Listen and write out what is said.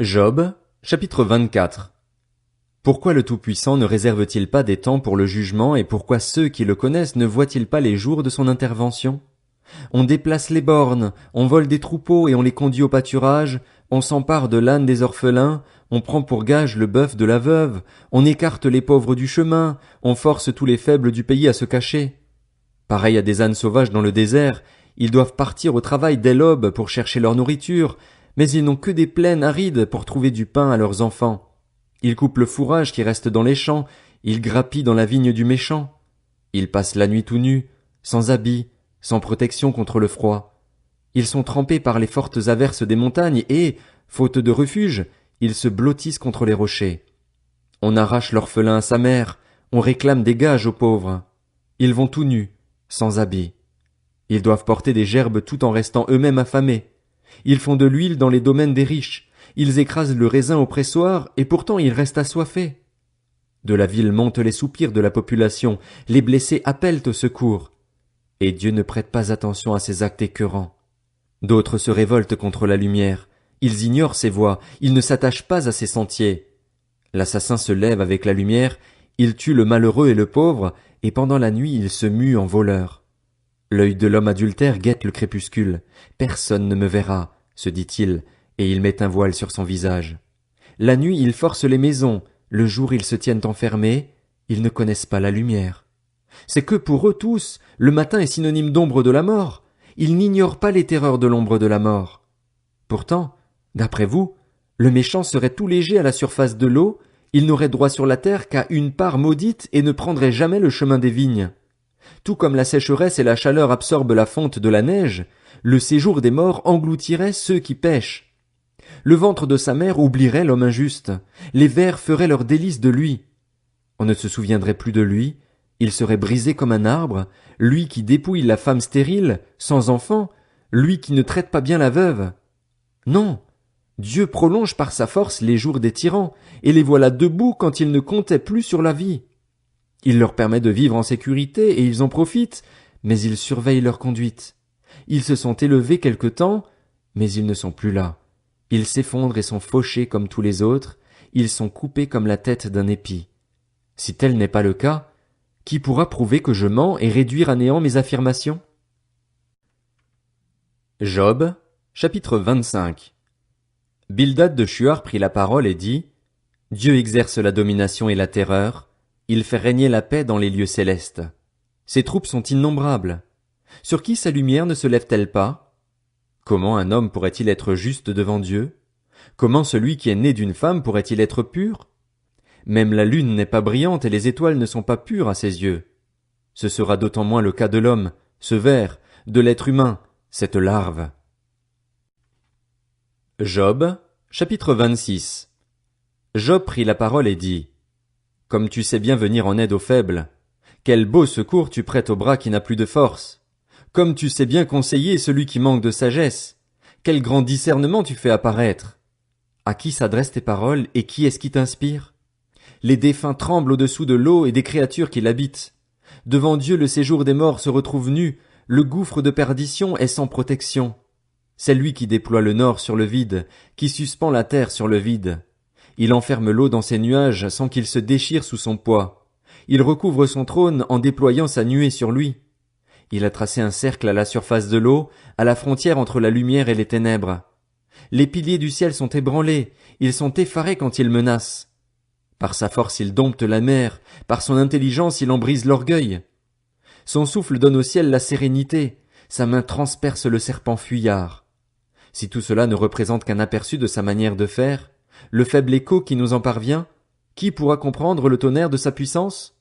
Job, chapitre 24. Pourquoi le Tout-Puissant ne réserve-t-il pas des temps pour le jugement et pourquoi ceux qui le connaissent ne voient-ils pas les jours de son intervention? On déplace les bornes, on vole des troupeaux et on les conduit au pâturage, on s'empare de l'âne des orphelins, on prend pour gage le bœuf de la veuve, on écarte les pauvres du chemin, on force tous les faibles du pays à se cacher. Pareil à des ânes sauvages dans le désert, ils doivent partir au travail dès l'aube pour chercher leur nourriture, mais ils n'ont que des plaines arides pour trouver du pain à leurs enfants. Ils coupent le fourrage qui reste dans les champs, ils grappillent dans la vigne du méchant. Ils passent la nuit tout nus, sans habits, sans protection contre le froid. Ils sont trempés par les fortes averses des montagnes et, faute de refuge, ils se blottissent contre les rochers. On arrache l'orphelin à sa mère, on réclame des gages aux pauvres. Ils vont tout nus, sans habits. Ils doivent porter des gerbes tout en restant eux-mêmes affamés. Ils font de l'huile dans les domaines des riches. Ils écrasent le raisin au pressoir, et pourtant ils restent assoiffés. De la ville montent les soupirs de la population, les blessés appellent au secours. Et Dieu ne prête pas attention à ces actes écœurants. D'autres se révoltent contre la lumière. Ils ignorent ses voies, ils ne s'attachent pas à ses sentiers. L'assassin se lève avec la lumière, il tue le malheureux et le pauvre, et pendant la nuit il se mue en voleur. L'œil de l'homme adultère guette le crépuscule. Personne ne me verra, se dit-il, et il met un voile sur son visage. La nuit ils forcent les maisons, le jour ils se tiennent enfermés, ils ne connaissent pas la lumière. C'est que pour eux tous, le matin est synonyme d'ombre de la mort. Ils n'ignorent pas les terreurs de l'ombre de la mort. Pourtant, d'après vous, le méchant serait tout léger à la surface de l'eau, il n'aurait droit sur la terre qu'à une part maudite et ne prendrait jamais le chemin des vignes. Tout comme la sécheresse et la chaleur absorbent la fonte de la neige, le séjour des morts engloutirait ceux qui pêchent. Le ventre de sa mère oublierait l'homme injuste, les vers feraient leur délice de lui. On ne se souviendrait plus de lui, il serait brisé comme un arbre, lui qui dépouille la femme stérile, sans enfant, lui qui ne traite pas bien la veuve. Non, Dieu prolonge par sa force les jours des tyrans, et les voilà debout quand ils ne comptaient plus sur la vie. Il leur permet de vivre en sécurité et ils en profitent, mais ils surveillent leur conduite. Ils se sont élevés quelque temps, mais ils ne sont plus là. Ils s'effondrent et sont fauchés comme tous les autres, ils sont coupés comme la tête d'un épi. Si tel n'est pas le cas, qui pourra prouver que je mens et réduire à néant mes affirmations? Job, chapitre 25. Bildad de Shuar prit la parole et dit: Dieu exerce la domination et la terreur, il fait régner la paix dans les lieux célestes. Ses troupes sont innombrables. Sur qui sa lumière ne se lève-t-elle pas? Comment un homme pourrait-il être juste devant Dieu? Comment celui qui est né d'une femme pourrait-il être pur? Même la lune n'est pas brillante et les étoiles ne sont pas pures à ses yeux. Ce sera d'autant moins le cas de l'homme, ce ver, de l'être humain, cette larve. Job, chapitre 26. Job prit la parole et dit: Comme tu sais bien venir en aide aux faibles, quel beau secours tu prêtes au bras qui n'a plus de force. Comme tu sais bien conseiller celui qui manque de sagesse, quel grand discernement tu fais apparaître. À qui s'adressent tes paroles et qui est-ce qui t'inspire? Les défunts tremblent au-dessous de l'eau et des créatures qui l'habitent. Devant Dieu le séjour des morts se retrouve nu, le gouffre de perdition est sans protection. C'est lui qui déploie le nord sur le vide, qui suspend la terre sur le vide. Il enferme l'eau dans ses nuages sans qu'il se déchire sous son poids. Il recouvre son trône en déployant sa nuée sur lui. Il a tracé un cercle à la surface de l'eau, à la frontière entre la lumière et les ténèbres. Les piliers du ciel sont ébranlés, ils sont effarés quand il menace. Par sa force il dompte la mer, par son intelligence il en brise l'orgueil. Son souffle donne au ciel la sérénité, sa main transperce le serpent fuyard. Si tout cela ne représente qu'un aperçu de sa manière de faire, le faible écho qui nous en parvient, qui pourra comprendre le tonnerre de sa puissance?